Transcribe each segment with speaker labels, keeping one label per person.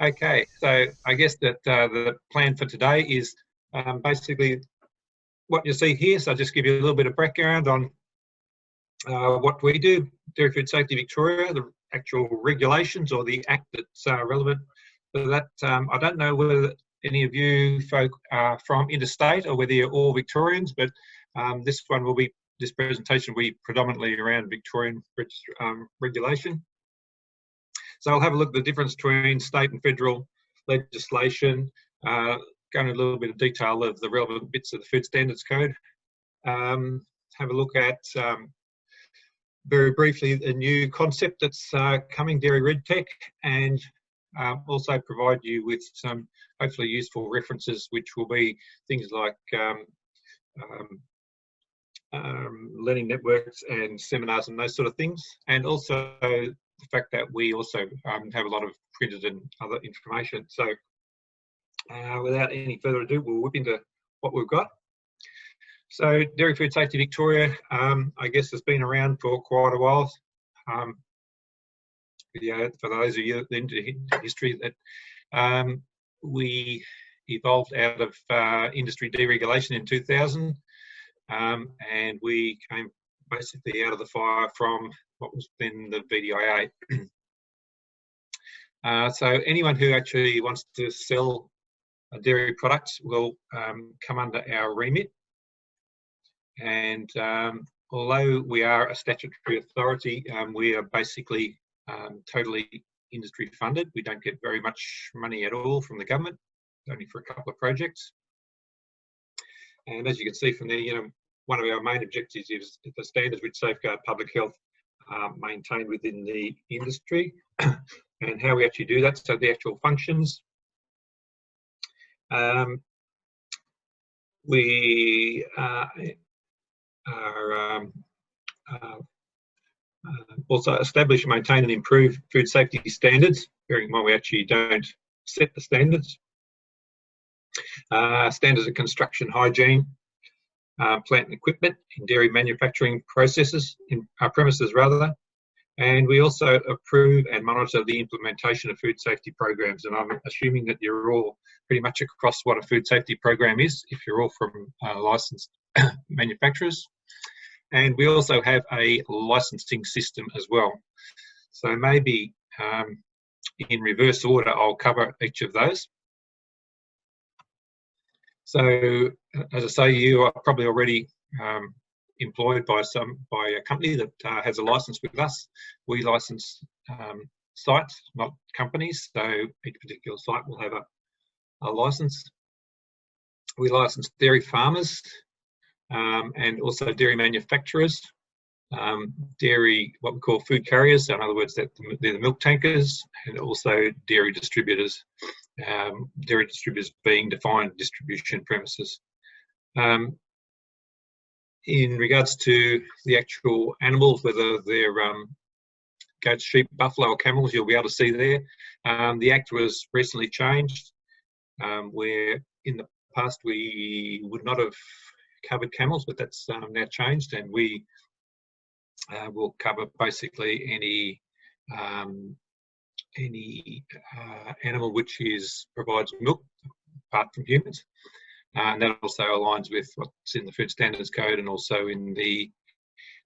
Speaker 1: Okay, so I guess that the plan for today is basically what you see here. So I'll just give you a little bit of background on what we do, Dairy Food Safety Victoria, the actual regulations or the act that's relevant for that. I don't know whether any of you folk are from interstate or whether you're all Victorians, but this presentation will be predominantly around Victorian regulation. So I'll have a look at the difference between state and federal legislation, go into a little bit of detail of the relevant bits of the Food Standards Code, have a look at, very briefly, a new concept that's coming, Dairy RegTech, and also provide you with some hopefully useful references, which will be things like learning networks and seminars and those sort of things, and also the fact that we also have a lot of printed and other information. So without any further ado, we'll whip into what we've got. So Dairy Food Safety Victoria, I guess, has been around for quite a while. For those of you into history, that we evolved out of industry deregulation in 2000, and we came basically out of the fire from what was then the VDIA. So anyone who actually wants to sell dairy products will come under our remit. And although we are a statutory authority, we are basically totally industry funded. We don't get very much money at all from the government, only for a couple of projects. And as you can see from there, one of our main objectives is the standards which safeguard public health maintained within the industry, and how we actually do that. So the actual functions. We are also establish, maintain and improve food safety standards, bearing in mind we actually don't set the standards. Standards of construction hygiene, plant and equipment in dairy manufacturing processes, in our premises rather, and we also approve and monitor the implementation of food safety programs. And I'm assuming that you're all pretty much across what a food safety program is, if you're all from licensed manufacturers. And we also have a licensing system as well. So maybe in reverse order, I'll cover each of those. So, as I say, you are probably already employed by a company that has a license with us. We license sites, not companies. So each particular site will have a license. We license dairy farmers and also dairy manufacturers, dairy, what we call food carriers. So in other words, they're the milk tankers, and also dairy distributors. Dairy distributors being defined distribution premises. In regards to the actual animals, whether they're goats, sheep, buffalo or camels, you'll be able to see there. The Act was recently changed, where in the past we would not have covered camels, but that's now changed, and we will cover basically any animal which provides milk apart from humans. And that also aligns with what's in the Food Standards Code and also in the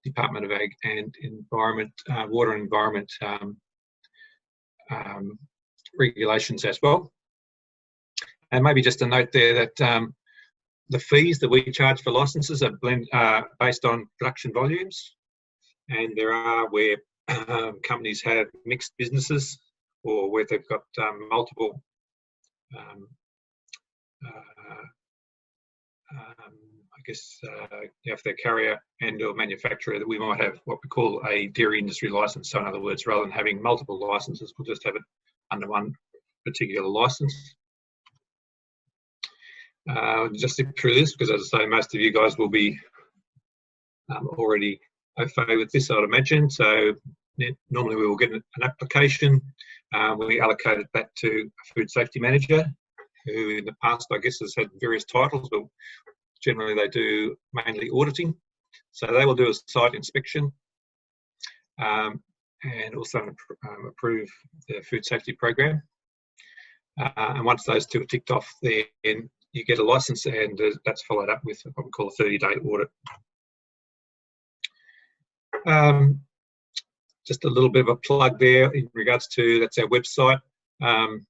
Speaker 1: Department of Ag and Environment, Water and Environment regulations as well. And maybe just a note there that the fees that we charge for licenses are based on production volumes, and there are where companies have mixed businesses, or where they've got multiple if they're carrier and or manufacturer, that we might have what we call a dairy industry license. So in other words, rather than having multiple licenses, we'll just have it under one particular license. Just to through this, because as I say, most of you guys will be already au fait with this, I'd imagine. So normally we will get an application. We allocated that to a food safety manager, who in the past, I guess, has had various titles, but generally they do mainly auditing. So they will do a site inspection and also approve the food safety program. And once those two are ticked off, then you get a license, and that's followed up with what we call a 30-day audit. Just a little bit of a plug there in regards to, that's our website, and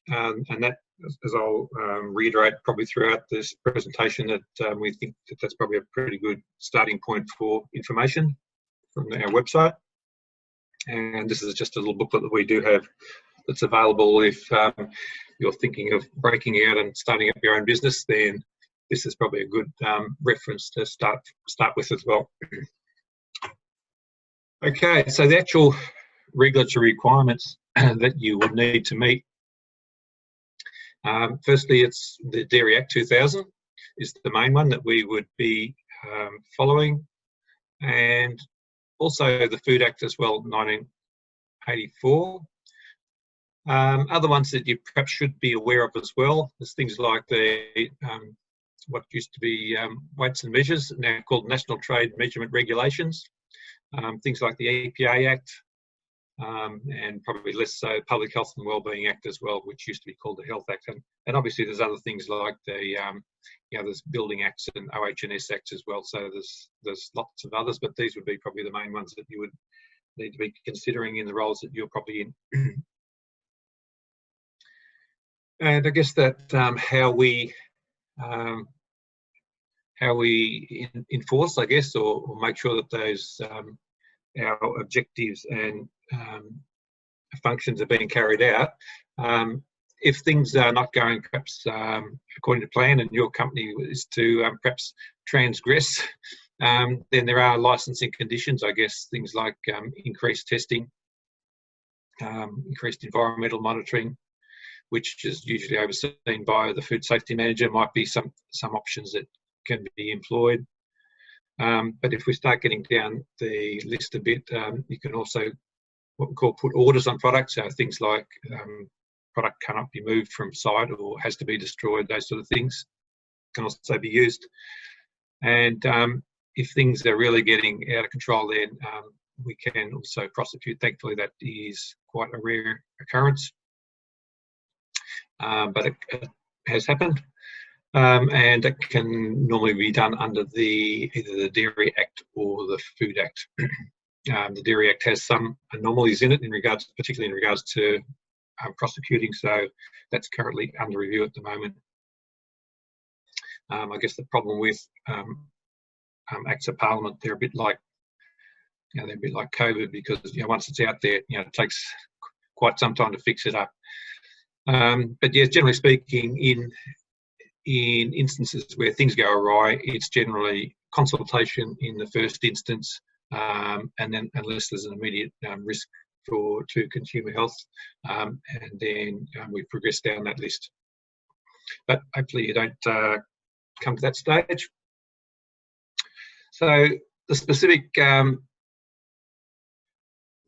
Speaker 1: that, as I'll reiterate probably throughout this presentation, that we think that that's probably a pretty good starting point for information from our website. And this is just a little booklet that we do have that's available if you're thinking of breaking out and starting up your own business. Then this is probably a good reference to start with as well. Okay, so the actual regulatory requirements that you would need to meet. Firstly, it's the Dairy Act 2000 is the main one that we would be following, and also the Food Act as well, 1984. Other ones that you perhaps should be aware of as well, there's things like the what used to be weights and measures, now called National Trade Measurement Regulations. Things like the EPA Act, and probably less so Public Health and Wellbeing Act as well, which used to be called the Health Act. And obviously there's other things like the there's Building Acts and OH&S Acts as well. So there's lots of others, but these would be probably the main ones that you would need to be considering in the roles that you're probably in. And I guess that how we enforce, I guess, or make sure that those our objectives and functions are being carried out. If things are not going perhaps according to plan, and your company is to perhaps transgress, then there are licensing conditions, I guess, things like increased testing, increased environmental monitoring, which is usually overseen by the food safety manager. Might be some options that can be employed. But if we start getting down the list a bit, you can also what we call put orders on products. So things like product cannot be moved from site or has to be destroyed, those sort of things can also be used. And if things are really getting out of control, then we can also prosecute. Thankfully, that is quite a rare occurrence, but it has happened. And it can normally be done under either the Dairy Act or the Food Act. The Dairy Act has some anomalies in it, particularly in regards to prosecuting, so that's currently under review at the moment. I guess the problem with Acts of Parliament, they're a bit like COVID, because once it's out there, it takes quite some time to fix it up. But yeah, generally speaking, in instances where things go awry, it's generally consultation in the first instance, and then unless there's an immediate risk to consumer health, and then we progress down that list. But hopefully you don't come to that stage. So the specific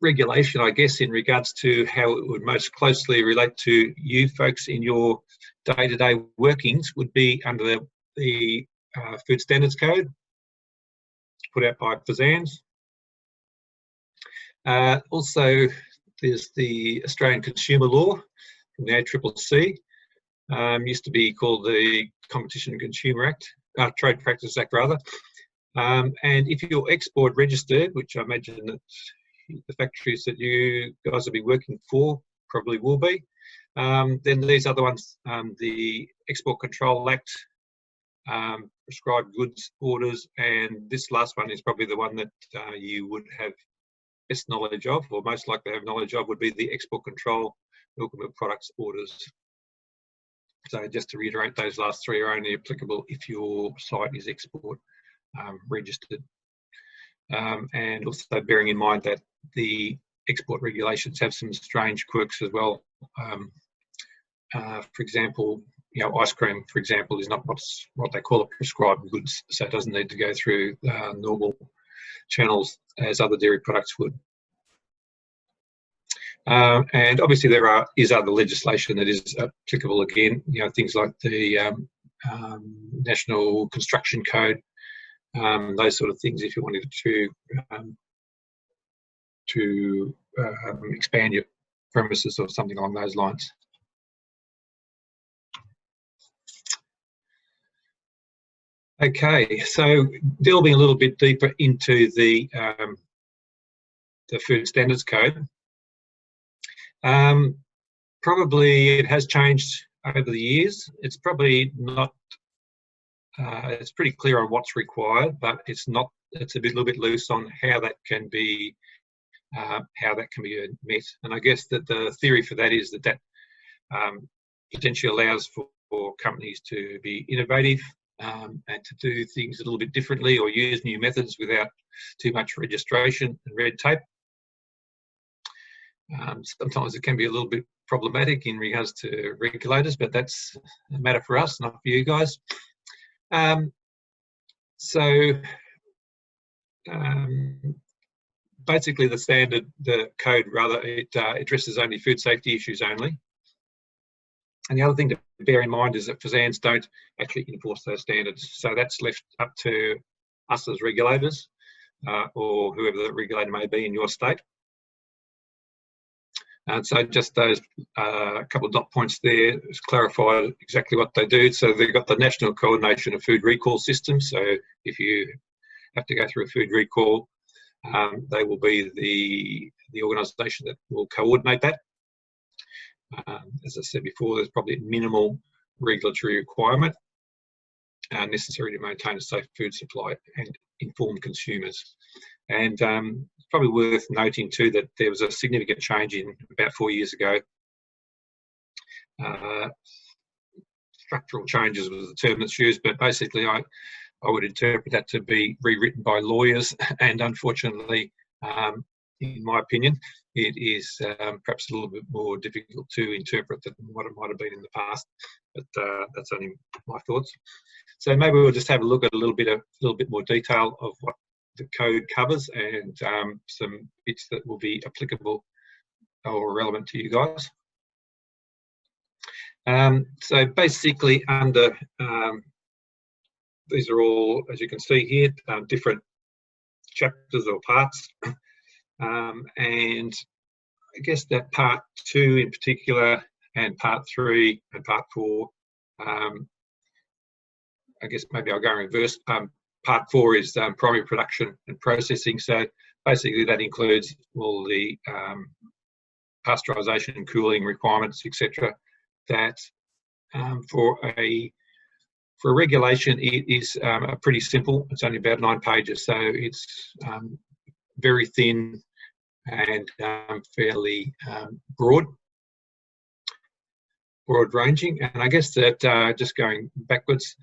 Speaker 1: regulation, I guess, in regards to how it would most closely relate to you folks in your day-to-day workings would be under the Food Standards Code put out by FSANZ. Also, there's the Australian Consumer Law from the ACCC. Used to be called the Competition and Consumer Act, Trade Practice Act rather. And if you're export registered, which I imagine that the factories that you guys will be working for probably will be, then these other ones, the Export Control Act, prescribed goods orders, and this last one is probably the one that you would have best knowledge of, or most likely have knowledge of, would be the Export Control Milk and Milk Products orders. So just to reiterate, those last three are only applicable if your site is export registered. And also bearing in mind that the export regulations have some strange quirks as well. For example, ice cream, for example, is not what they call a prescribed goods, so it doesn't need to go through normal channels as other dairy products would. And obviously there is other legislation that is applicable again, things like the National Construction Code, those sort of things, if you wanted to expand your premises or something along those lines. Okay, so delving a little bit deeper into the Food Standards Code. Probably it has changed over the years. It's probably not, it's pretty clear on what's required, but it's not, it's a little bit loose on how that can be met. And I guess that the theory for that is that potentially allows for companies to be innovative and to do things a little bit differently or use new methods without too much registration and red tape. Sometimes it can be a little bit problematic in regards to regulators, but that's a matter for us, not for you guys. Basically the code rather, it addresses only food safety issues only. And the other thing to bear in mind is that FSANZ don't actually enforce those standards. So that's left up to us as regulators or whoever the regulator may be in your state. And so just those couple of dot points there is clarified exactly what they do. So they've got the National Coordination of Food Recall System. So if you have to go through a food recall, they will be the organisation that will coordinate that. As I said before, there's probably minimal regulatory requirement necessary to maintain a safe food supply and inform consumers. And it's probably worth noting too that there was a significant change in about 4 years ago. Structural changes was the term that's used, but basically I would interpret that to be rewritten by lawyers, and unfortunately, in my opinion, it is perhaps a little bit more difficult to interpret than what it might have been in the past, but that's only my thoughts. So maybe we'll just have a look at a little bit more detail of what the code covers and some bits that will be applicable or relevant to you guys. So basically under, these are all, as you can see here, different chapters or parts. And I guess that part 2 in particular and part 3 and part 4, I guess maybe I'll go in reverse. Part 4 is primary production and processing. So basically that includes all the pasteurisation and cooling requirements, etc. That for a regulation, it is pretty simple. It's only about 9 pages, so it's very thin and fairly broad ranging. And I guess that just going backwards,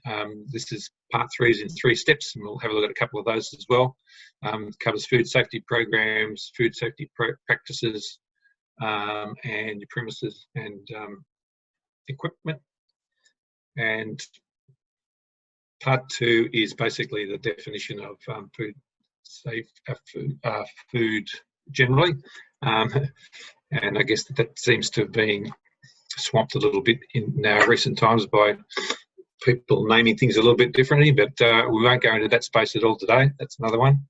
Speaker 1: this is part 3 is in 3 steps, and we'll have a look at a couple of those as well. It covers food safety programs, food safety practices, and your premises and equipment. And part 2 is basically the definition of food generally, and I guess that seems to have been swamped a little bit in recent times by people naming things a little bit differently, but we won't go into that space at all today. That's another one.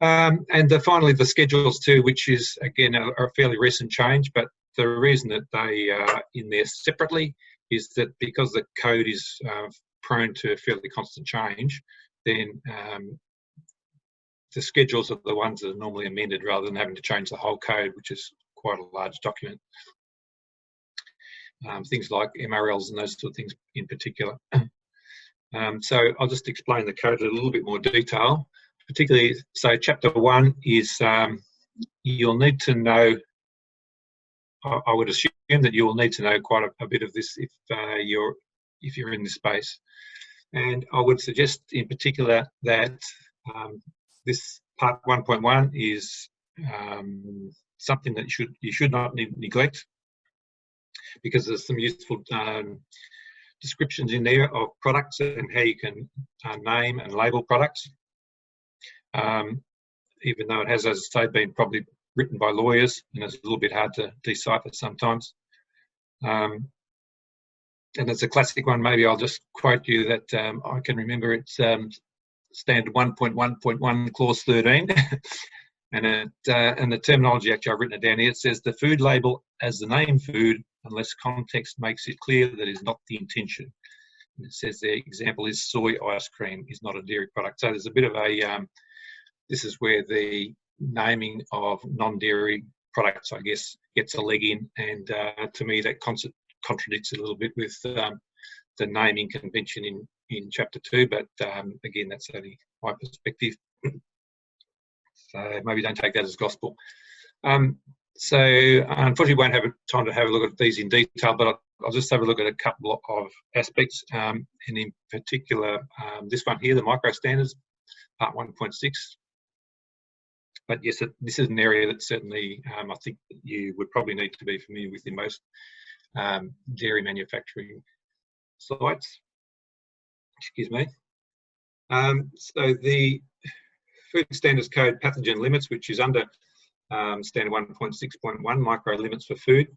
Speaker 1: And finally, the schedules too, which is again a fairly recent change, but the reason that they are in there separately is that because the code is prone to fairly constant change, then the schedules are the ones that are normally amended rather than having to change the whole code, which is quite a large document. Things like MRLs and those sort of things in particular. So I'll just explain the code in a little bit more detail. Particularly, so chapter 1 is you'll need to know, I would assume that you will need to know quite a bit of this if you're in this space. And I would suggest in particular that this part 1.1 is something that you should not neglect, because there's some useful descriptions in there of products and how you can name and label products. Even though it has, as I say, been probably written by lawyers and it's a little bit hard to decipher sometimes. And it's a classic one. Maybe I'll just quote you that I can remember. It's standard 1.1.1 clause 13. And the terminology, actually I've written it down here, it says the food label as the name food unless context makes it clear that is not the intention. it says the example is soy ice cream is not a dairy product. So there's a bit of a, this is where the naming of non-dairy products, I guess, gets a leg in. And to me, that contradicts a little bit with the naming convention in chapter 2. But again, that's only my perspective. So maybe don't take that as gospel. So unfortunately, we won't have time to have a look at these in detail, but I'll just have a look at a couple of aspects, and in particular, this one here, the micro standards, part 1.6. But yes, this is an area that certainly I think you would probably need to be familiar with in most dairy manufacturing sites. Excuse me. So the Food Standards Code pathogen limits, which is under standard 1.6.1, micro limits for food.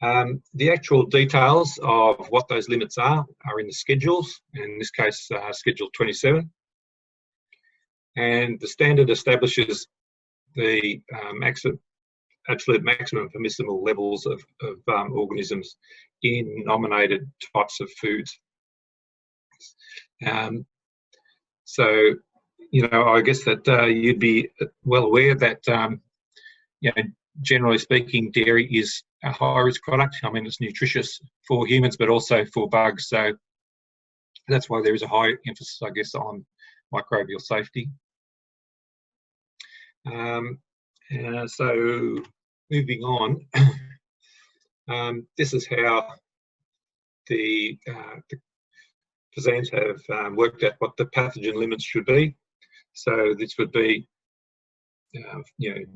Speaker 1: The actual details of what those limits are in the schedules, in this case schedule 27, and the standard establishes the absolute maximum permissible levels of organisms in nominated types of foods. So, you know, I guess that you'd be well aware that, you know, generally speaking, dairy is a high-risk product. I mean, it's nutritious for humans, but also for bugs. So that's why there is a high emphasis, I guess, on microbial safety. So moving on, this is how the FSANZ have worked out what the pathogen limits should be. So this would be, you know,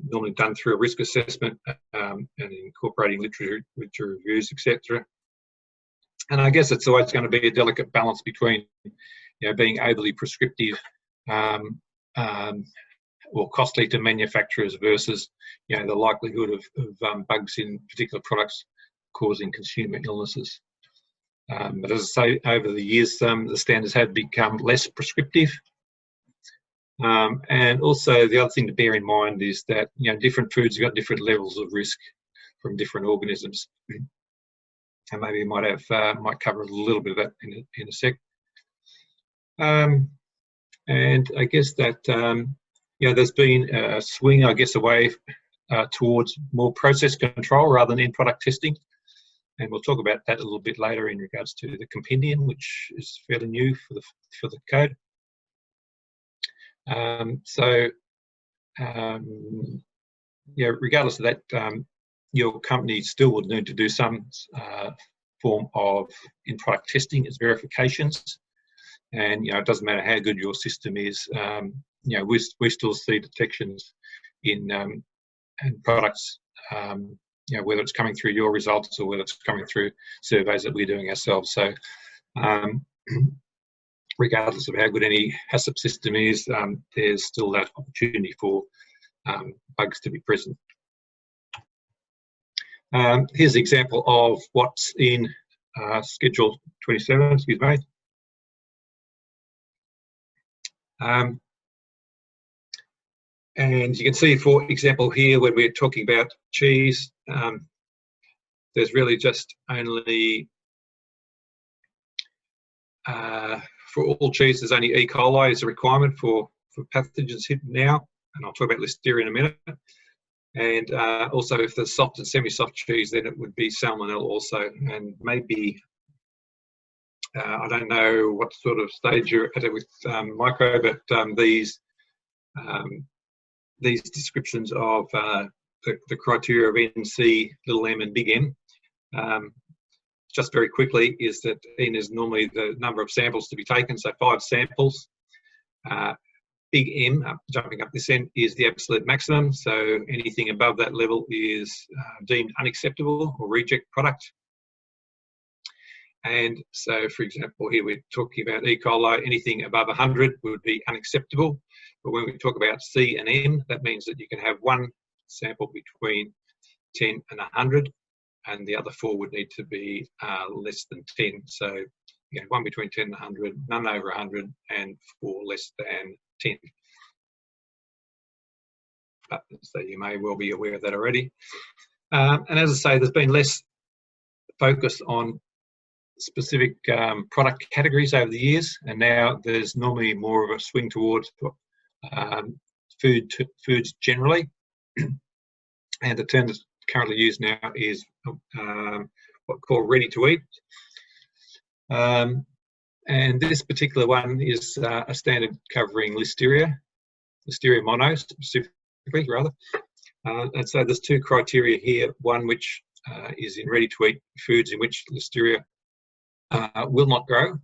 Speaker 1: normally done through a risk assessment and incorporating literature reviews, etc. And I guess it's always going to be a delicate balance between, you know, being overly prescriptive or costly to manufacturers versus, you know, the likelihood of bugs in particular products causing consumer illnesses. But as I say, over the years, the standards have become less prescriptive. And also the other thing to bear in mind is that, you know, different foods have got different levels of risk from different organisms. And maybe we might cover a little bit of that in a sec. And I guess that, you know, there's been a swing, I guess, away towards more process control rather than in product testing. And we'll talk about that a little bit later in regards to the compendium, which is fairly new for the code. Yeah, regardless of that, your company still would need to do some form of in-product testing as verifications. And, you know, it doesn't matter how good your system is, you know, we still see detections in products, you know, whether it's coming through your results or whether it's coming through surveys that we're doing ourselves. So regardless of how good any HACCP system is, there's still that opportunity for bugs to be present. Here's an example of what's in Schedule 27, excuse me. And you can see, for example, here when we're talking about cheese, there's really just only, for all cheese, there's only E. coli is a requirement for pathogens now, and I'll talk about Listeria in a minute. And also, if there's soft and semi-soft cheese, then it would be salmonella also, and maybe, I don't know what sort of stage you're at it with micro, but these descriptions of the criteria of NC, little m and big M, just very quickly, is that N is normally the number of samples to be taken, so 5 samples. Big M, jumping up this end, is the absolute maximum, so anything above that level is deemed unacceptable or reject product. And so, for example, here we're talking about E. coli, anything above 100 would be unacceptable. But when we talk about C and M, that means that you can have one sample between 10 and 100, and the other 4 would need to be less than 10. So, you know, one between 10 and 100, none over 100, and 4 less than 10. But, so you may well be aware of that already. And as I say, there's been less focus on specific product categories over the years, and now there's normally more of a swing towards foods generally. And the term that's currently used now is what's called ready to eat. And this particular one is a standard covering Listeria mono specifically, rather. And so there's two criteria here. One which is in ready-to-eat foods in which Listeria will not grow,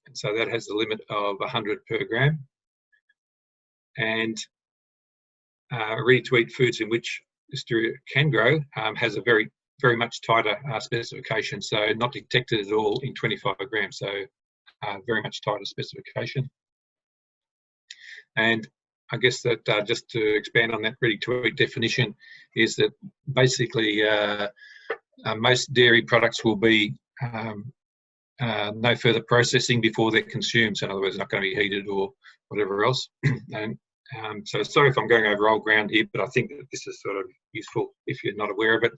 Speaker 1: and so that has the limit of 100 per gram. And ready-to-eat foods in which Listeria can grow has a very much tighter specification, so not detected at all in 25 grams, so very much tighter specification. And I guess that just to expand on that ready-to-eat definition is that basically most dairy products will be no further processing before they're consumed. So in other words, not going to be heated or whatever else. And so sorry if I'm going over old ground here, but I think that this is sort of useful if you're not aware of it.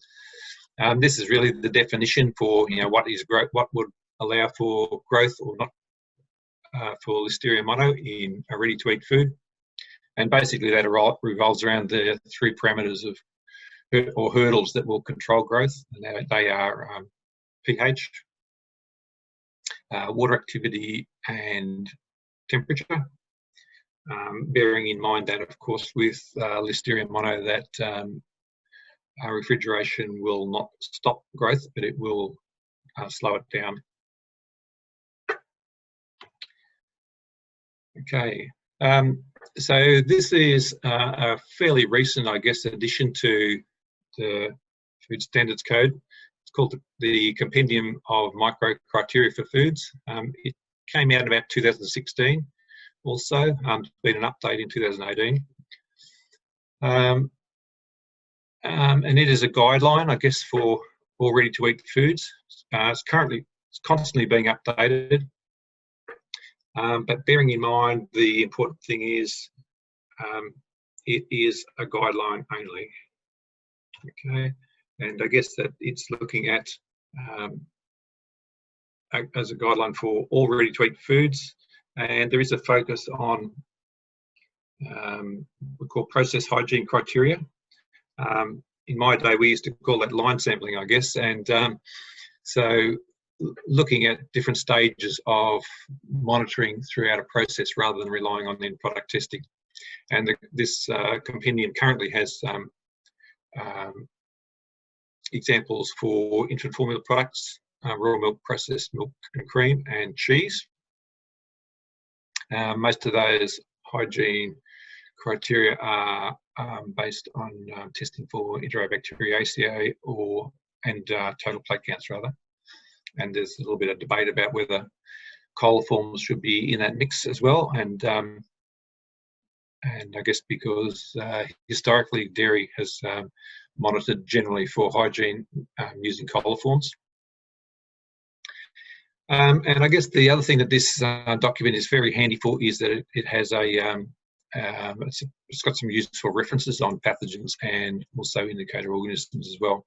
Speaker 1: This is really the definition for what is growth, what would allow for growth or not for Listeria mono in a ready-to-eat food. And basically that revolves around the three parameters of or hurdles that will control growth, and they are pH, water activity, and temperature. Bearing in mind that, of course, with Listeria mono, that refrigeration will not stop growth, but it will slow it down. Okay, so this is a fairly recent, I guess, addition to the Food Standards Code. It's called the Compendium of Micro Criteria for Foods. It came out about 2016 also, been an update in 2018. And it is a guideline, I guess, for all ready-to-eat foods. It's constantly being updated. But bearing in mind, the important thing is it is a guideline only. Okay, and I guess that it's looking at as a guideline for all ready-to-eat foods, and there is a focus on we call process hygiene criteria. In my day, we used to call that line sampling, I guess, and so looking at different stages of monitoring throughout a process rather than relying on end product testing. And this compendium currently has examples for infant formula products, raw milk, processed milk and cream, and cheese. Most of those hygiene criteria are based on testing for Enterobacteriaceae and total plate counts, rather. And there's a little bit of debate about whether coliforms should be in that mix as well. And I guess because historically dairy has monitored generally for hygiene using coliforms. And I guess the other thing that this document is very handy for is that it has it's got some useful references on pathogens and also indicator organisms as well.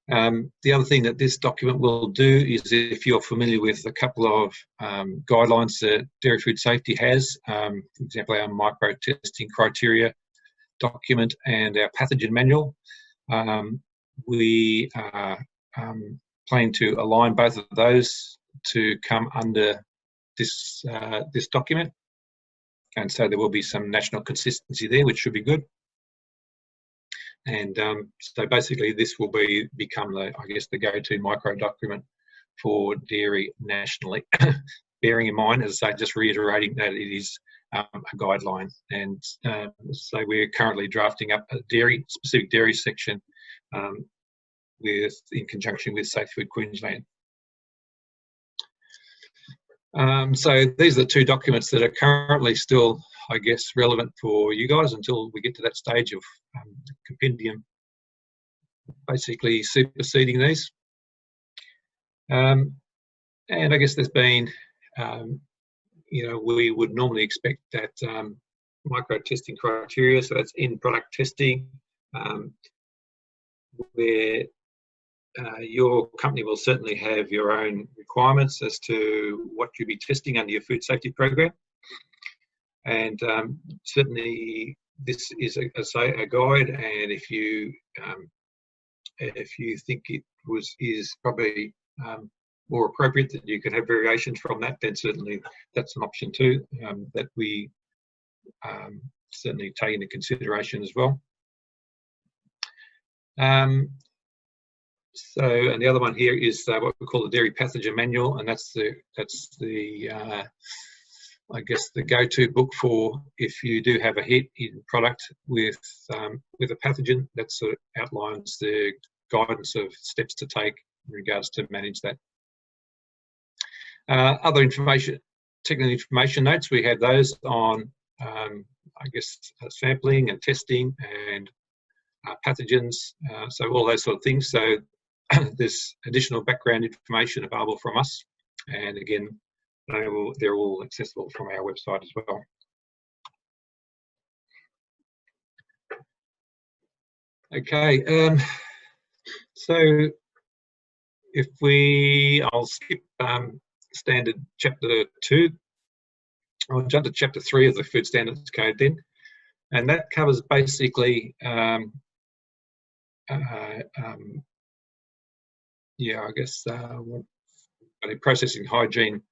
Speaker 1: The other thing that this document will do is, if you're familiar with a couple of guidelines that Dairy Food Safety has, for example, our micro testing criteria document and our pathogen manual, we plan to align both of those to come under this this document, and so there will be some national consistency there, which should be good. And so basically this will become the, I guess, the go-to micro document for dairy nationally. Bearing in mind, as I say, just reiterating that it is a guideline, and so we're currently drafting up a specific dairy section in conjunction with Safe Food Queensland. So these are the two documents that are currently still, I guess, relevant for you guys until we get to that stage of the compendium basically superseding these. And I guess there's been, we would normally expect that micro testing criteria, so that's in product testing, where your company will certainly have your own requirements as to what you'll be testing under your food safety program. And certainly this is, as I say, a guide, and if you think it is probably more appropriate that you can have variations from that, then certainly that's an option too, that we certainly take into consideration as well. And the other one here is what we call the Dairy Pathogen Manual, and that's the I guess the go-to book for if you do have a hit in product with a pathogen. That sort of outlines the guidance of steps to take in regards to manage that. Other information, technical information notes, we have those on I guess sampling and testing and pathogens, so all those sort of things. So there's additional background information available from us, and again, they're all accessible from our website as well. Okay, so if I'll skip standard chapter 2. I'll jump to chapter 3 of the Food Standards Code then, and that covers basically yeah, I guess processing hygiene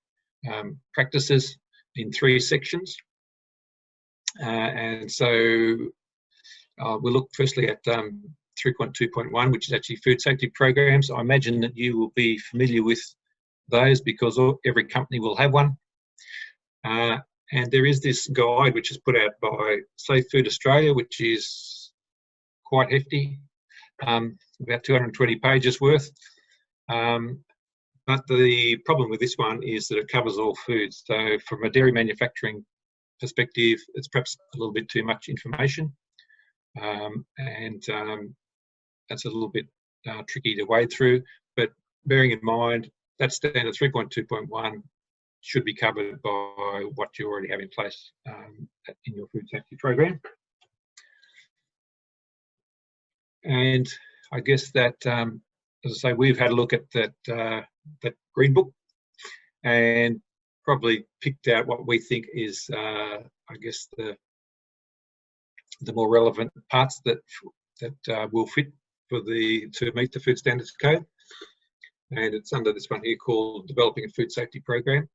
Speaker 1: practices in 3 sections, and so we'll look firstly at 3.2.1, which is actually food safety programs. I imagine that you will be familiar with those because every company will have one, and there is this guide which is put out by Safe Food Australia, which is quite hefty, about 220 pages worth. But the problem with this one is that it covers all foods. So from a dairy manufacturing perspective, it's perhaps a little bit too much information, and that's a little bit tricky to wade through. But bearing in mind that standard 3.2.1 should be covered by what you already have in place in your food safety program. And I guess that, as I say, we've had a look at that green book and probably picked out what we think is, I guess, the more relevant parts that will fit to meet the Food Standards Code. And it's under this one here called Developing a Food Safety Program.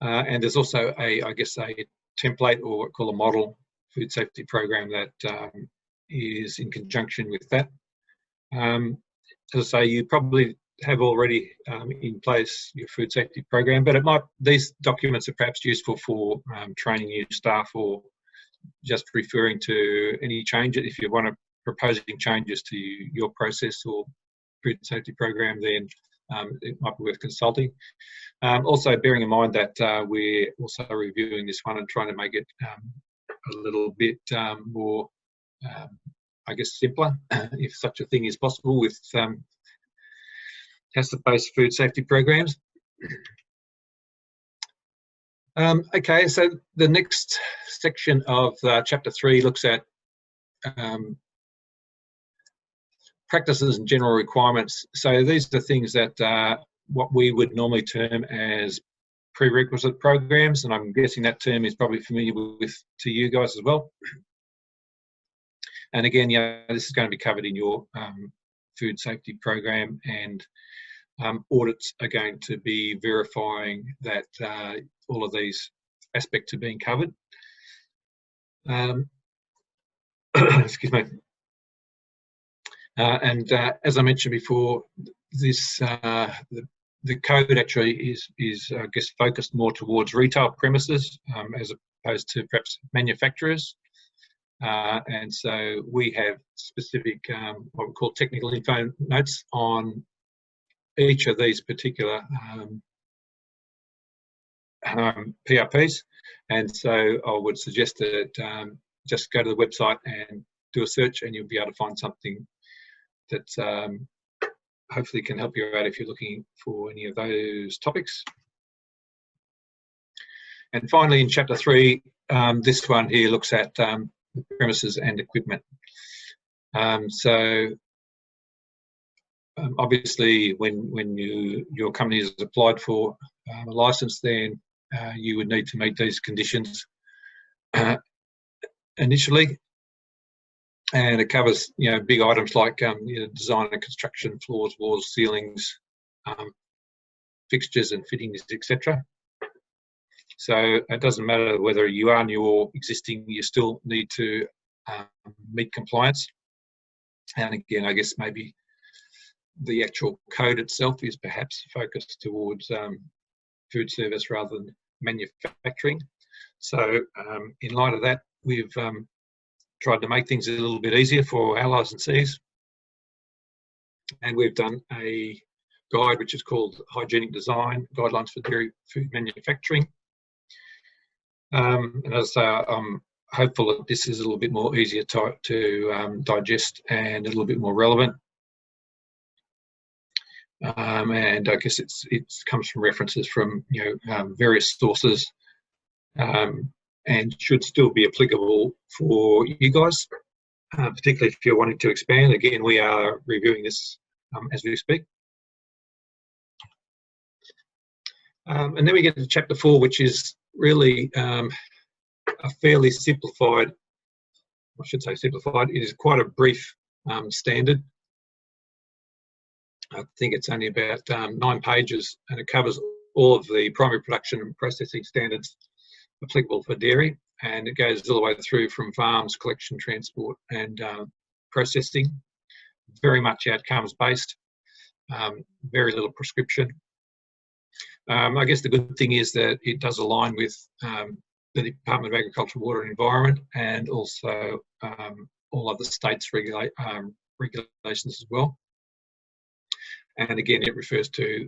Speaker 1: And there's also I guess a template, or what we call a model food safety program, that is in conjunction with that. As I say, you probably have already in place your food safety program, but these documents are perhaps useful for training new staff, or just referring to any changes. If you want to proposing changes to your process or food safety program, then it might be worth consulting. Also bearing in mind that we're also reviewing this one and trying to make it a little bit more, I guess, simpler, if such a thing is possible, with HACCP-based food safety programs. Okay, so the next section of chapter 3 looks at practices and general requirements. So these are things that what we would normally term as prerequisite programs, and I'm guessing that term is probably familiar to you guys as well. And again, yeah, this is going to be covered in your food safety program, and audits are going to be verifying that all of these aspects are being covered. Excuse me. And as I mentioned before, this the code actually is I guess focused more towards retail premises as opposed to perhaps manufacturers. And so we have specific what we call technical info notes on each of these particular PRPs, and so I would suggest that just go to the website and do a search, and you'll be able to find something that hopefully can help you out if you're looking for any of those topics. And finally, in chapter 3, this one here looks at premises and equipment. So Obviously, when your company has applied for a license, then you would need to meet these conditions initially, and it covers big items like design and construction, floors, walls, ceilings, fixtures and fittings, etc. So it doesn't matter whether you are new or existing, you still need to meet compliance. And again, I guess maybe the actual code itself is perhaps focused towards food service rather than manufacturing. So in light of that, we've tried to make things a little bit easier for our licensees. And we've done a guide which is called Hygienic Design Guidelines for Dairy Food Manufacturing. And as I say, I'm hopeful that this is a little bit more easier to digest and a little bit more relevant. And I guess it comes from references from various sources, and should still be applicable for you guys, particularly if you're wanting to expand. Again, we are reviewing this as we speak. And then we get to chapter 4, which is really a fairly simplified, I should say simplified, it is quite a brief standard. I think it's only about 9 pages, and it covers all of the primary production and processing standards applicable for dairy, and it goes all the way through from farms, collection, transport and processing. Very much outcomes based, very little prescription. I guess the good thing is that it does align with the Department of Agriculture, Water and Environment, and also all other states' regulations as well. And again, it refers to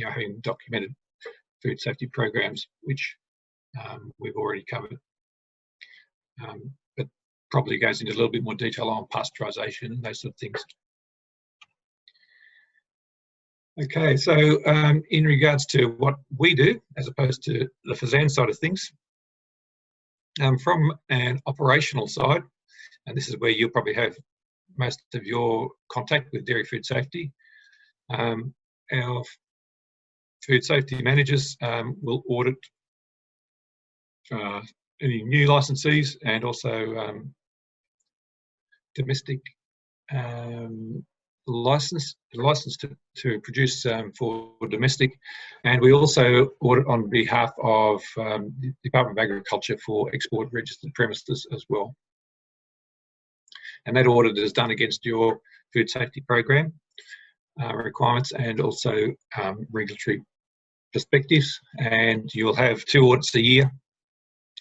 Speaker 1: having documented food safety programs, which we've already covered, but probably goes into a little bit more detail on pasteurisation and those sort of things. Okay, so in regards to what we do, as opposed to the FSAN side of things, from an operational side, and this is where you'll probably have most of your contact with dairy food safety, our food safety managers will audit any new licensees and also domestic license to produce for domestic, and we also audit on behalf of the Department of Agriculture for export registered premises as well. And that audit is done against your food safety program requirements and also regulatory perspectives, and you'll have 2 audits a year,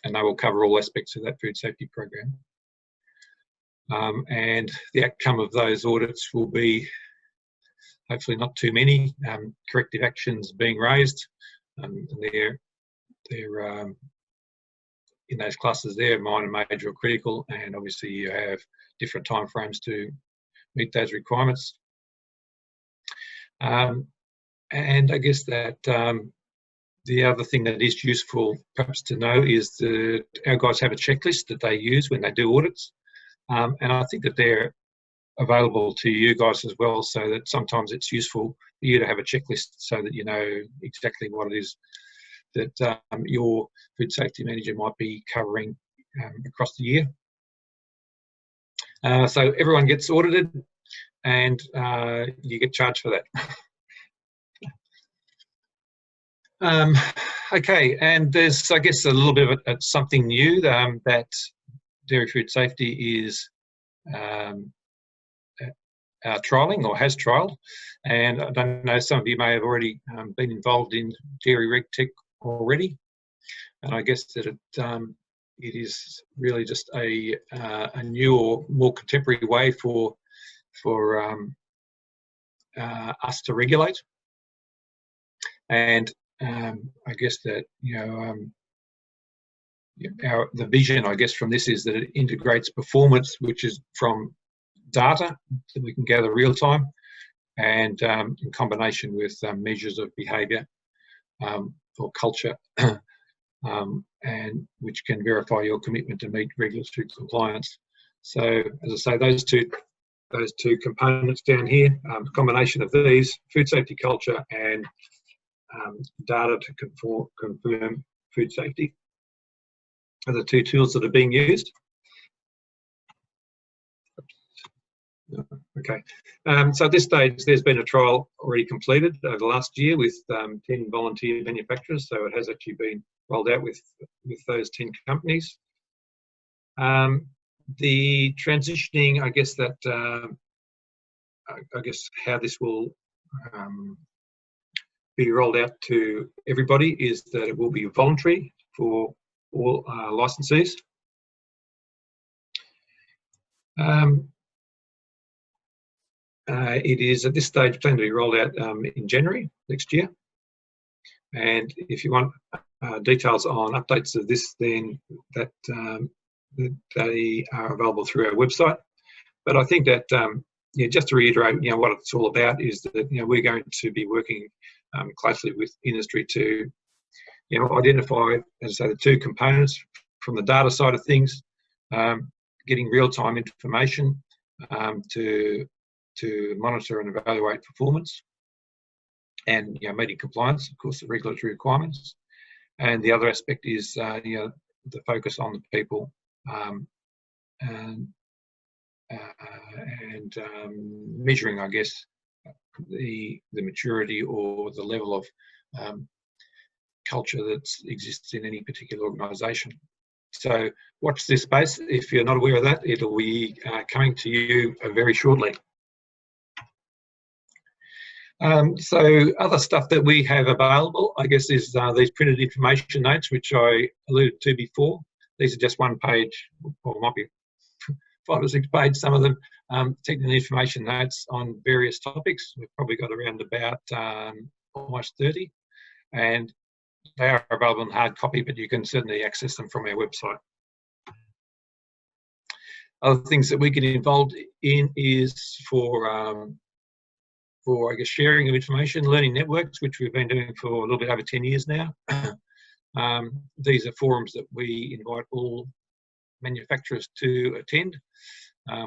Speaker 1: and they will cover all aspects of that food safety program. And the outcome of those audits will be hopefully not too many corrective actions being raised, and they're in those classes there, minor, major or critical, and obviously you have different timeframes to meet those requirements. And I guess that the other thing that is useful perhaps to know is that our guys have a checklist that they use when they do audits, and I think that they're available to you guys as well, so that sometimes it's useful for you to have a checklist so that you know exactly what it is that your food safety manager might be covering across the year. So everyone gets audited, and you get charged for that. Okay, and there's, I guess, a little bit of something new that dairy food safety is trialling or has trialled, and I don't know, some of you may have already been involved in Dairy RegTech already, and I guess that it is really just a new or more contemporary way for us to regulate. And I guess that the vision, I guess, from this is that it integrates performance, which is from data that we can gather real time, and in combination with measures of behaviour or culture, and which can verify your commitment to meet regulatory compliance. So, as I say, those two those two components down here, combination of these, food safety culture and data to confirm food safety are the two tools that are being used. Okay, so at this stage, there's been a trial already completed over the last year with 10 volunteer manufacturers, so it has actually been rolled out with those 10 companies. The transitioning, I guess that, I guess how this will be rolled out to everybody is that it will be voluntary for all licensees. It is at this stage planned to be rolled out in January next year. And if you want details on updates of this, then that they are available through our website. But I think that, yeah, just to reiterate, what it's all about is that, we're going to be working closely with industry to, identify, as I say, the two components from the data side of things, getting real-time information to monitor and evaluate performance, and meeting compliance, of course, the regulatory requirements. And the other aspect is the focus on the people and measuring, I guess, the maturity or the level of culture that exists in any particular organisation. So watch this space. If you're not aware of that, it'll be coming to you very shortly. So other stuff that we have available, I guess, is these printed information notes, which I alluded to before. These are just one page, or might be 5 or 6 pages, some of them, technical information notes on various topics. We've probably got around about almost 30, and they are available in hard copy, but you can certainly access them from our website. Other things that we get involved in is for I guess, sharing of information, learning networks, which we've been doing for a little bit over 10 years now. These are forums that we invite all manufacturers to attend.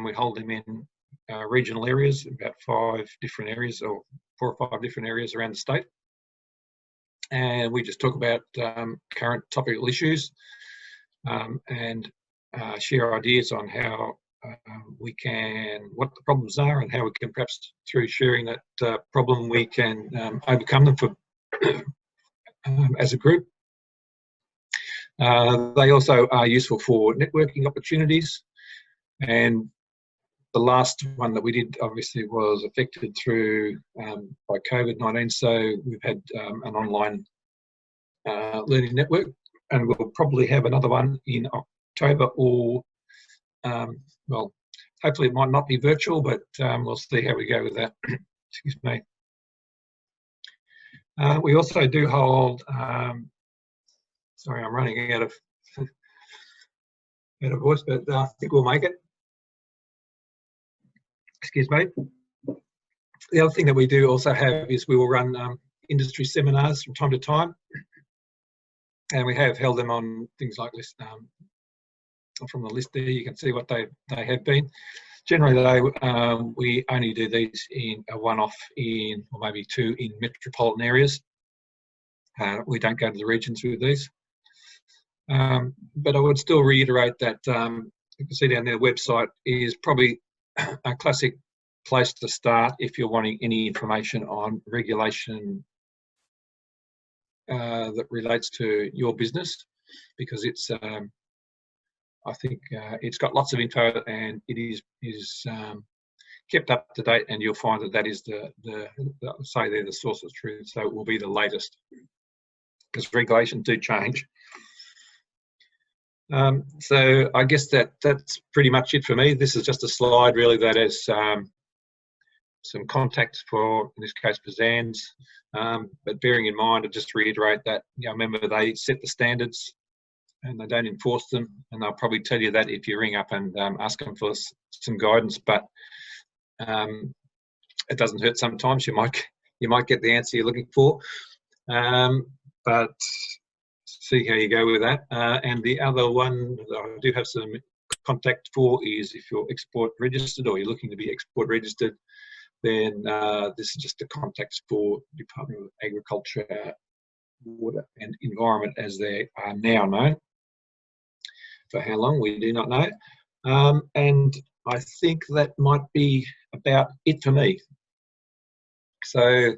Speaker 1: We hold them in regional areas, about 5 different areas, or 4 or 5 different areas around the state. And we just talk about current topical issues and share ideas on how we can, what the problems are, and how we can, perhaps through sharing that problem, we can overcome them for as a group. They also are useful for networking opportunities, and the last one that we did obviously was affected through by COVID-19, so we've had an online learning network, and we'll probably have another one in October, or well, hopefully it might not be virtual, but we'll see how we go with that. Excuse me. We also do hold, sorry, I'm running out of voice, but I think we'll make it. Excuse me. The other thing that we do also have is we will run industry seminars from time to time, and we have held them on things like list. From the list there, you can see what they have been. Generally, though, we only do these in a one-off in, or maybe 2 in metropolitan areas. We don't go to the regions with these. But I would still reiterate that you can see down there, the website is probably a classic place to start if you're wanting any information on regulation that relates to your business, because it's I think it's got lots of info, and it is kept up to date, and you'll find that is the say they're the source of truth. So it will be the latest, because regulations do change. So I guess that's pretty much it for me. This is just a slide really that has some context for, in this case, for ZANZ, but bearing in mind, I'll just reiterate that, remember, they set the standards and they don't enforce them, and they'll probably tell you that if you ring up and ask them for some guidance. But it doesn't hurt sometimes. You might get the answer you're looking for, but see how you go with that. And the other one, I do have some contact for is if you're export registered or you're looking to be export registered, then this is just the contacts for Department of Agriculture, Water and Environment as they are now known. For how long, we do not know. And I think that might be about it for me. So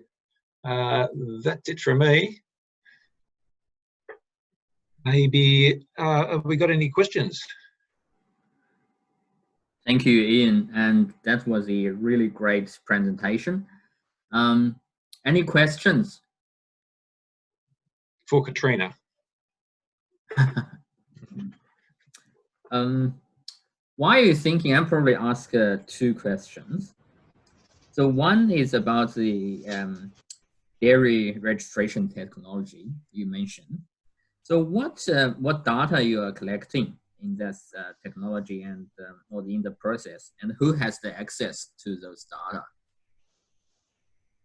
Speaker 1: that's it from me. Maybe, have we got any questions?
Speaker 2: Thank you, Ian. And that was a really great presentation. Any questions?
Speaker 1: For Katrina.
Speaker 2: Why are you thinking? I'll probably ask 2 questions. So one is about the dairy registration technology you mentioned. So what data you are collecting in this technology and or in the process, and who has the access to those data?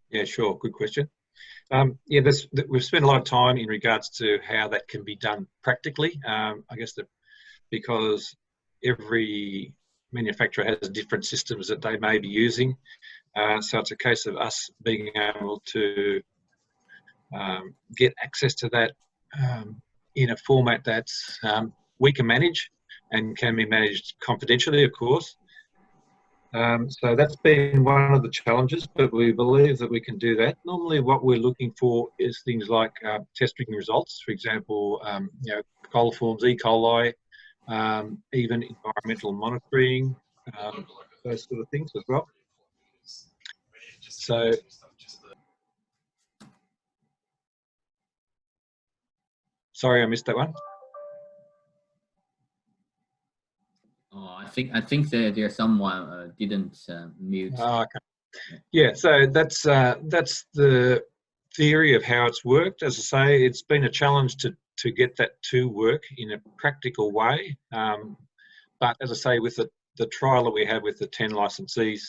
Speaker 1: Yeah, sure. Good question. Yeah, we've spent a lot of time in regards to how that can be done practically. I guess because every manufacturer has different systems that they may be using. So it's a case of us being able to get access to that in a format that we can manage and can be managed confidentially, of course. So that's been one of the challenges, but we believe that we can do that. Normally what we're looking for is things like testing results, for example, you know, coliforms, E. coli, even environmental monitoring, those sort of things as well. So sorry, I missed that one.
Speaker 2: Oh, I think there's someone didn't mute.
Speaker 1: Oh, okay. Yeah, so that's the theory of how it's worked. As I say, it's been a challenge to get that to work in a practical way. But as I say, with the trial that we had with the 10 licensees,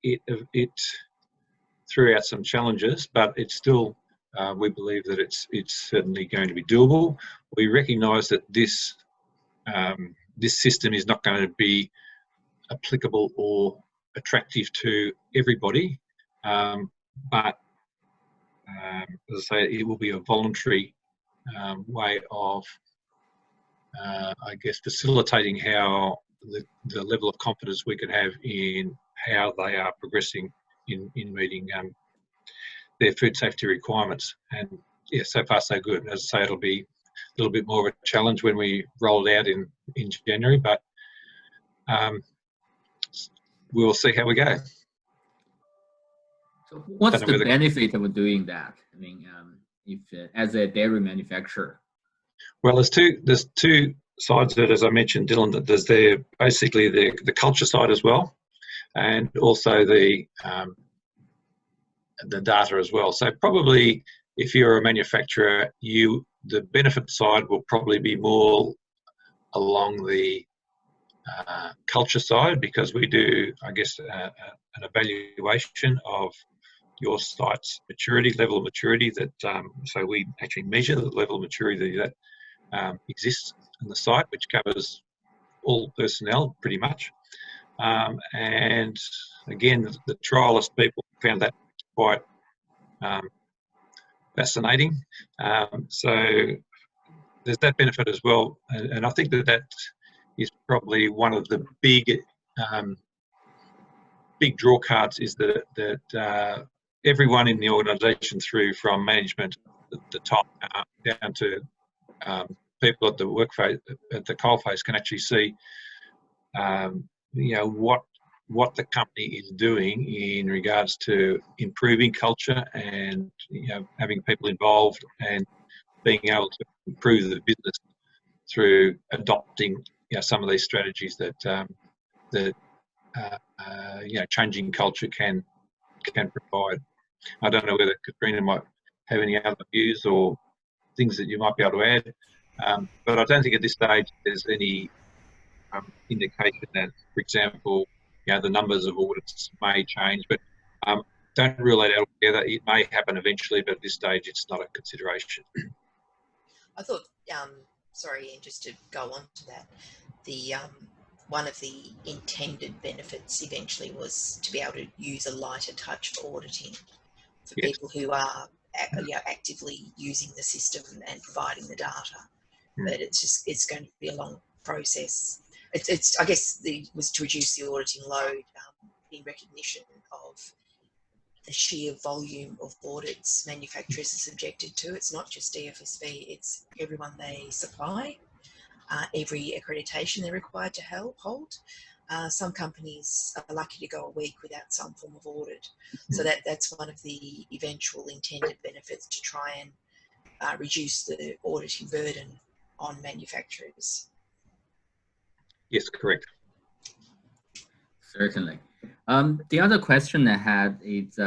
Speaker 1: it threw out some challenges, but it's still, we believe that it's certainly going to be doable. We recognise that this system is not going to be applicable or attractive to everybody, but as I say, it will be a voluntary way of, I guess, facilitating how the level of confidence we could have in how they are progressing in meeting their food safety requirements. And yeah, so far so good. As I say, it'll be a little bit more of a challenge when we roll it out in January, but we'll see how we go.
Speaker 2: So what's the benefit of doing that? I mean, if as a dairy manufacturer?
Speaker 1: Well, there's two sides of it, as I mentioned, Dylan. That there's basically the culture side as well, and also the data as well. So probably if you're a manufacturer, the benefit side will probably be more along the culture side, because we do, I guess, an evaluation of your site's maturity, level of maturity. That so we actually measure the level of maturity that exists in the site, which covers all personnel pretty much. And again, the trialist people found that quite fascinating. So there's that benefit as well, and I think that is probably one of the big draw cards, is that everyone in the organisation, through from management at the top down to people at the workface, at the coalface, can actually see, you know, what the company is doing in regards to improving culture and, you know, having people involved and being able to improve the business through adopting, you know, some of these strategies that you know, changing culture can provide. I don't know whether Katrina might have any other views or things that you might be able to add, but I don't think at this stage there's any indication that, for example, you know, the numbers of audits may change, but don't rule that out altogether. It may happen eventually, but at this stage it's not a consideration.
Speaker 3: I thought, sorry Ian, just to go on to that, one of the intended benefits eventually was to be able to use a lighter touch for auditing for people who are actively using the system and providing the data. But it's going to be a long process. It's I guess was to reduce the auditing load in recognition of the sheer volume of audits manufacturers are subjected to. It's not just DFSV, it's everyone they supply, every accreditation they're required to hold. Some companies are lucky to go a week without some form of audit. So that's one of the eventual intended benefits, to try and reduce the auditing burden on manufacturers.
Speaker 1: Yes, correct.
Speaker 2: Certainly. The other question I had is,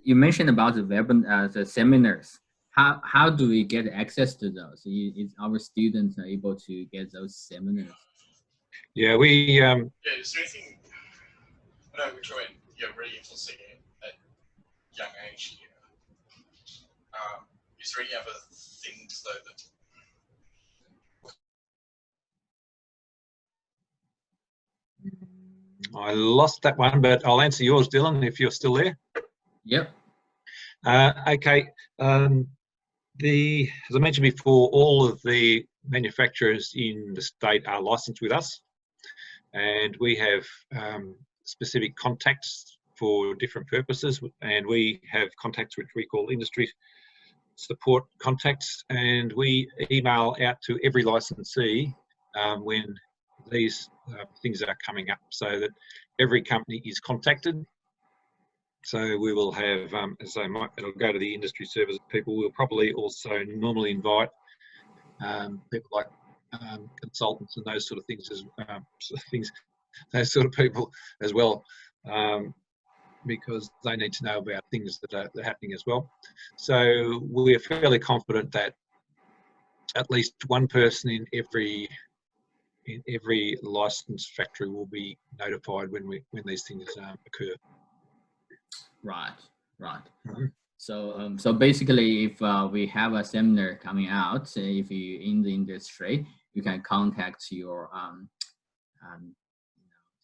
Speaker 2: you mentioned about the seminars. How do we get access to those? Is our students able to get those seminars?
Speaker 1: Yeah, we.
Speaker 4: Yeah, is there anything? I know we joined really infancy at young age here. Is there any other things though that?
Speaker 1: I lost that one, but I'll answer yours, Dylan, if you're still there.
Speaker 2: Yep.
Speaker 1: Okay. As I mentioned before, all of the manufacturers in the state are licensed with us, and we have specific contacts for different purposes, and we have contacts which we call industry support contacts, and we email out to every licensee when these things are coming up, so that every company is contacted. So we will have, as I might, it'll go to the industry service people. We'll probably also normally invite people like consultants and those sort of things, those sort of people as well, because they need to know about things that are happening as well. So we're fairly confident that at least one person in every licensed factory will be notified when these things occur.
Speaker 2: Right. So basically, if we have a seminar coming out, if you're in the industry, you can contact your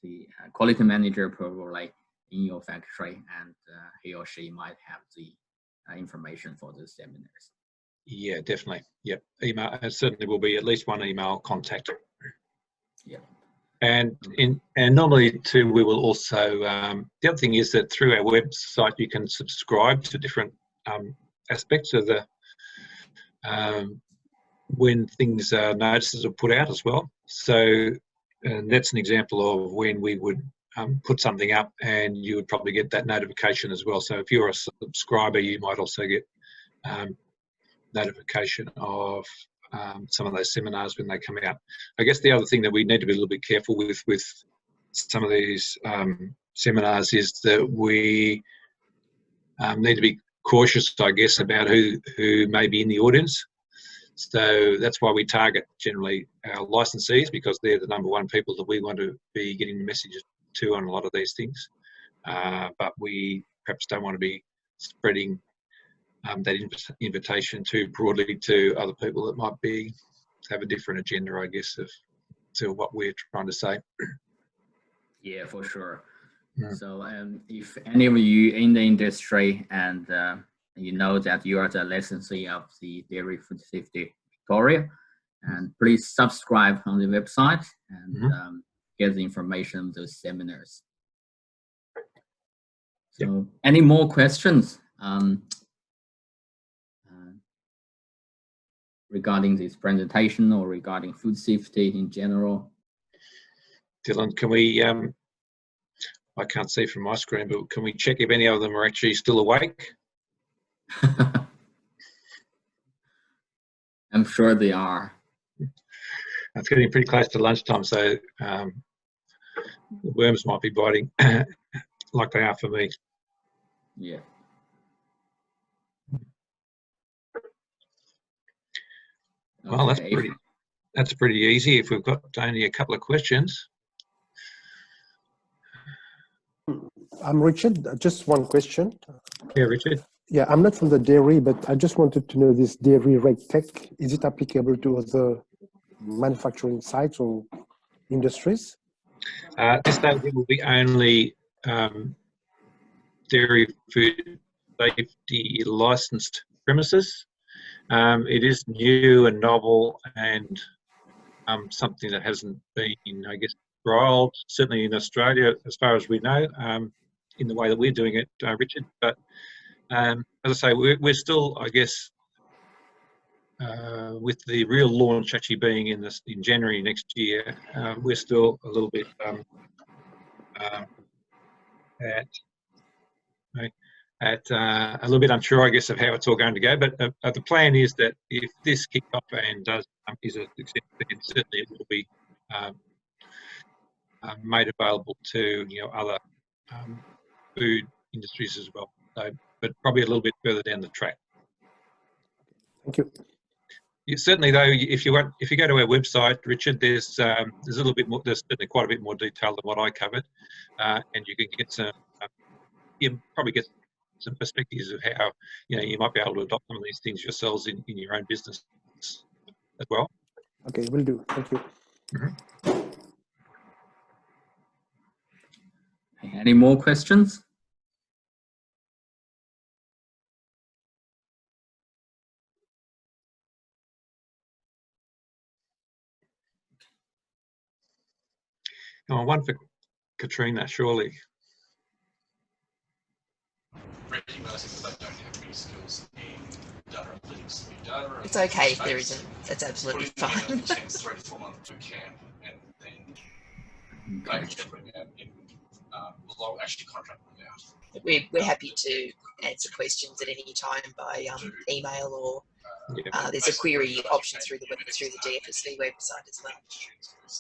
Speaker 2: the quality manager probably in your factory, and he or she might have the information for the seminars.
Speaker 1: Yeah, definitely. Yep. Email, certainly will be at least one email contact.
Speaker 2: Yeah.
Speaker 1: And normally too, we will also, the other thing is that through our website, you can subscribe to different aspects of the, when things notices are put out as well. So that's an example of when we would put something up, and you would probably get that notification as well. So if you're a subscriber, you might also get notification of some of those seminars when they come out. I guess the other thing that we need to be a little bit careful with some of these seminars is that we need to be cautious, I guess, about who may be in the audience. So that's why we target generally our licensees, because they're the number one people that we want to be getting the messages to on a lot of these things. But we perhaps don't want to be spreading that invitation too broadly to other people that might have a different agenda, I guess, to what we're trying to say.
Speaker 2: Yeah, for sure.
Speaker 1: Yeah.
Speaker 2: So if any of you in the industry and you know that you are the licensee of the Dairy Food Safety Victoria, and please subscribe on the website and get the information of those seminars. So any more questions regarding this presentation or regarding food safety in general?
Speaker 1: Dylan, can we, I can't see from my screen, but can we check if any of them are actually still awake?
Speaker 2: I'm sure they are.
Speaker 1: It's getting pretty close to lunchtime, so the worms might be biting like they are for me.
Speaker 2: Yeah.
Speaker 1: Well,
Speaker 2: Okay.
Speaker 1: that's pretty easy if we've got only a couple of questions.
Speaker 5: I'm Richard. Just one question.
Speaker 1: Yeah, Richard.
Speaker 5: Yeah, I'm not from the dairy, but I just wanted to know this dairy reg tech. Is it applicable to other manufacturing sites, or industries?
Speaker 1: This stage it will be only dairy food safety licensed premises. It is new and novel and something that hasn't been, I guess, trialled, certainly in Australia, as far as we know, in the way that we're doing it, Richard. But as I say, we're still, I guess, with the real launch actually being in January next year, we're still a little bit a little bit unsure, I guess, of how it's all going to go. But the plan is that if this kicks off and is a success, then certainly it will be made available to other food industries as well. So, but probably a little bit further down the track.
Speaker 5: Thank you.
Speaker 1: Certainly, though, if you go to our website, Richard, there's a little bit more. There's certainly quite a bit more detail than what I covered, and you can get some. You probably get some perspectives of how you might be able to adopt some of these things yourselves in your own business as well.
Speaker 5: Okay, will do. Thank you.
Speaker 1: Mm-hmm.
Speaker 2: Any more questions?
Speaker 1: Oh, one for Katrina, surely.
Speaker 4: Recognising that they don't have any skills in data analytics, new data.
Speaker 3: It's okay if there isn't. That's absolutely fine.
Speaker 4: 3 to 4 month boot camp, and then they can bring out in we'll actually contract them out.
Speaker 3: We're happy to answer questions at any time by email or there's a query option through the DFSV website as well.